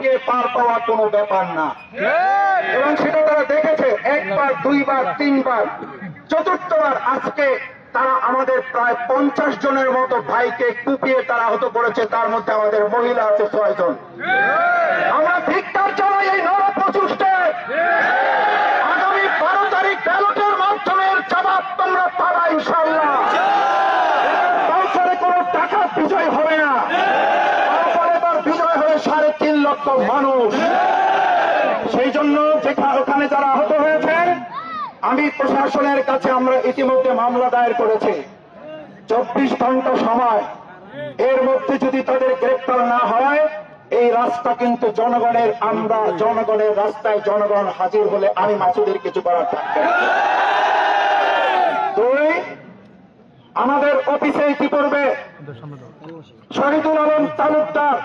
দিয়ে পার পাওয়া কোনো ব্যাপার না। এবং সেটা তারা দেখেছে একবার, দুইবার, তিনবার, চতুর্থবার আজকে তারা আমাদের প্রায় 50 জনের মতো ভাইকে কুপিয়ে তারা আহত করেছে, তার মধ্যে আমাদের মহিলা আছে 6 জন। আমরা ধিক্কার জানাই এই নরপ্রচুষ্টে। আগামী 12 তারিখ ব্যালটের মাধ্যমে জবাব তোমরা পাবা ইনশাআল্লাহ। কাউসারে কোনো টাকা বিজয় হবে না, কাউসারে তার বিজয় হবে 3.5 লক্ষ মানুষ। সেই জন্য ওখানে যারা আহত হয়েছেন, আমি প্রশাসনের কাছে আমরা ইতিমধ্যে মামলা দায়ের করেছি। 24 ঘন্টা সময়, এর মধ্যে যদি তাদের গ্রেপ্তার না হয় এই রাস্তা কিন্তু জনগণের। আমরা জনগণের রাস্তায় জনগণ হাজির হলে আমি মাসুদের কিছু করার থাকবে না। দুই, আমাদের অফিসে ইতিপূর্বে শহীদুল আলম তালুকদার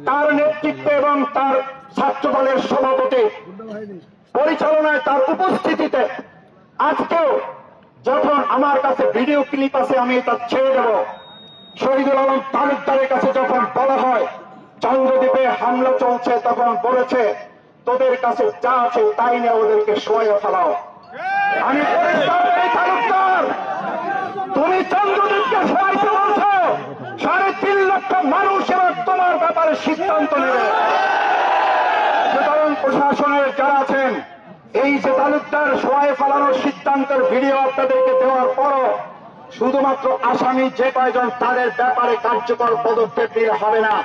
তার নেতৃত্বে এবং তার ছাত্র দলের সভাপতি পরিচালনায়, তার উপস্থিতিতে আজকেও যখন আমার কাছে ভিডিও ক্লিপ আছে আমি এটা ছেড়ে দেব, শহীদুল আলম তালুকদারের কাছে যখন বলা হয় চন্দ্রদ্বীপে হামলা চলছে, তখন বলেছে তোদের কাছে যা আছে তাই নিয়ে ওদেরকে শোয়ে ফেলাও। আমি তালুকদার, তুমি চন্দ্রদ্বীপকে শোয়াইতে বলছো, 3.5 লক্ষ মানুষ এবার তোমার ব্যাপারে সিদ্ধান্ত নেবে। সুতরাং প্রশাসনের যারা আছেন, এই যে তালুকদার শোয়ে ফেলানোর সিদ্ধান্তের ভিডিও আপনাদেরকে দেওয়ার পরও শুধুমাত্র আসামি যে কয়জন তাদের ব্যাপারে কার্যকর পদক্ষেপ নিয়ে হবে না,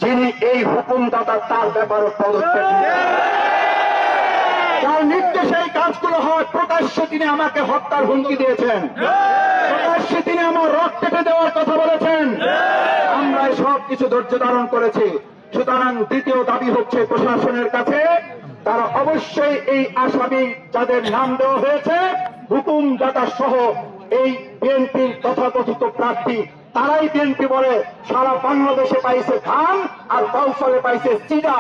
যিনি এই হুকুমদাতা তার ব্যাপারে পদক্ষেপ নিয়ে যার নির্দেশে এই কাজগুলো হয়। প্রকাশ্যে তিনি আমাকে হত্যার হুমকি দিয়েছেন, প্রকাশ্যে তিনি আমার রক কেটে দেওয়ার কথা বলেছেন। আমরা সব কিছু ধৈর্য ধারণ করেছি। সুতরাং দ্বিতীয় দাবি হচ্ছে প্রশাসনের কাছে, তারা অবশ্যই এই আসামি যাদের নাম দেওয়া হয়েছে হুকুমদাতা সহ এই বিএনপির তথাকথিত প্রার্থী, তারাই বিএনপি বলে সারা বাংলাদেশে পাইছে ধান আর কৌশলে পাইছে চিরা।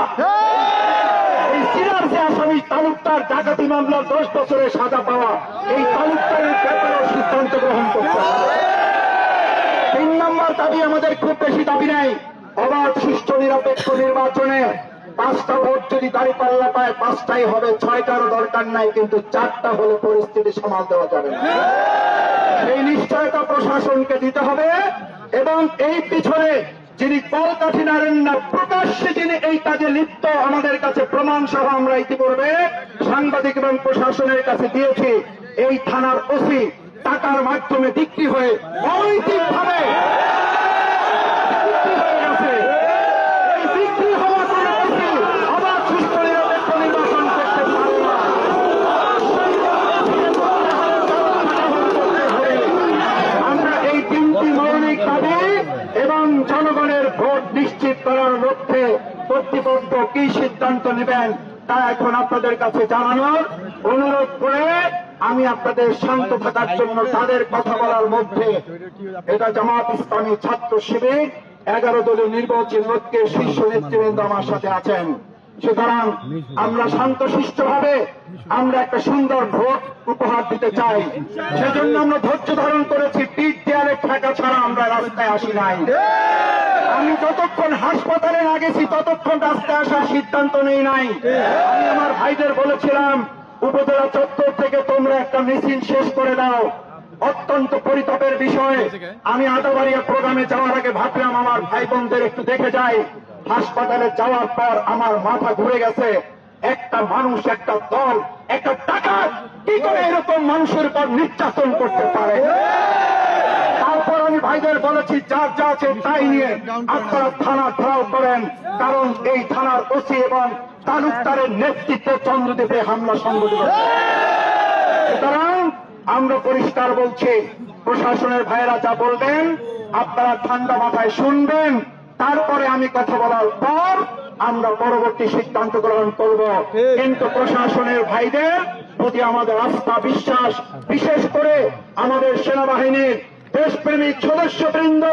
এই চিরার যে আসামি তালুকদার, ডাকাতি মামলার 10 বছরের সাজা পাওয়া, এই তালুকদারের ব্যাপারে সিদ্ধান্ত গ্রহণ করতে হবে। 3 নম্বর দাবি, আমাদের খুব বেশি দাবি নাই। অবাধ, সুষ্ঠু, নিরপেক্ষ নির্বাচনে 5টা ভোট যদি দাঁড়িপাল্লা পায় 5টাই হবে, 6টারও দরকার নাই, কিন্তু 4টা হলে পরিস্থিতি সামাল দেওয়া যাবে না। সেই নিশ্চয়তা প্রশাসনকে দিতে হবে। এবং এই পিছনে যিনি কলকাঠি নাড়েন না, প্রকাশ্যে যিনি এই কাজে লিপ্ত, আমাদের কাছে প্রমাণ সহ আমরা ইতিপূর্বে সাংবাদিক এবং প্রশাসনের কাছে দিয়েছি। এই থানার ওসি টাকার মাধ্যমে বিক্রি হয়ে অনৈতিকভাবে এবং জনগণের ভোট নিশ্চিত করার লক্ষ্যে কর্তৃপক্ষ কি সিদ্ধান্ত নেবেন তা এখন আপনাদের কাছে জানানোর অনুরোধ করে আমি আপনাদের শান্ত থাকার জন্য তাদের কথা বলার মধ্যে, এটা জামাত ইসলামী ছাত্র শিবির 11 দলীয় নির্বাচন লক্ষ্যে শীর্ষ নেতৃবৃন্দ আমার সাথে আছেন। সুতরাং আমরা শান্তশিষ্ট ভাবে আমরা একটা সুন্দর ভোট উপহার দিতে চাই। সেজন্য আমরা ধৈর্য ধারণ করেছি। পিঠ দেয়ালে ঠেকা ছাড়া আমরা রাস্তায় আসি নাই। আমি যতক্ষণ হাসপাতালে না গেছি ততক্ষণ রাস্তায় আসার সিদ্ধান্ত নেই নাই। আমি আমার ভাইদের বলেছিলাম উপজেলা চত্বর থেকে তোমরা একটা মিছিল শেষ করে দাও। অত্যন্ত পরিতাপের বিষয়, আমি আদাবাড়িয়া প্রোগ্রামে যাওয়ার আগে ভাবলাম আমার ভাই বোনদের একটু দেখে যাই। হাসপাতালে যাওয়ার পর আমার মাথা ঘুরে গেছে। একটা মানুষ, একটা দল, একটা টাকা কি করে এরকম মানুষের উপর নির্যাতন করতে পারে? তারপর আমি ভাইদের বলেছি যার যা আছে তাই নিয়ে আপনারা থানা ঘেরাও করেন, কারণ এই থানার ওসি এবং তালুকদারের নেতৃত্বে চন্দ্রদ্বীপে হামলা সংঘটিত। সুতরাং আমরা পরিষ্কার বলছি, প্রশাসনের ভাইয়েরা যা বলবেন আপনারা ঠান্ডা মাথায় শুনবেন, তারপরে আমি কথা বলার পর আমরা পরবর্তী সিদ্ধান্ত গ্রহণ করব। কিন্তু প্রশাসনের ভাইদের প্রতি আমাদের আস্থা, বিশ্বাস, বিশেষ করে আমাদের সেনাবাহিনীর দেশপ্রেমিক সদস্যবৃন্দ,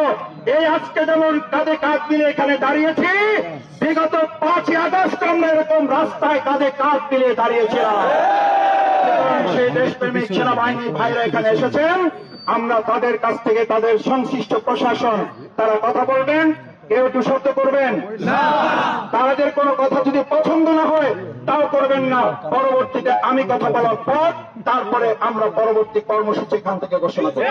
এই আজকে যেমন কাঁধে কাঁধ মিলে এখানে দাঁড়িয়েছি, বিগত 5ই আগস্ট আমরা এরকম রাস্তায় কাঁধে কাঁধ মিলে দাঁড়িয়েছিলাম। সেই দেশপ্রেমিক সেনাবাহিনী ভাইরা এখানে এসেছেন, আমরা তাদের কাছ থেকে তাদের সংশ্লিষ্ট প্রশাসন তারা কথা বলবেন, কেউ একটু শব্দ করবেন তাদের কোনো কথা যদি পছন্দ না হয় তাও করবেন না। পরবর্তীতে আমি কথা বলার পর তারপরে আমরা পরবর্তী কর্মসূচি এখান থেকে ঘোষণা করব।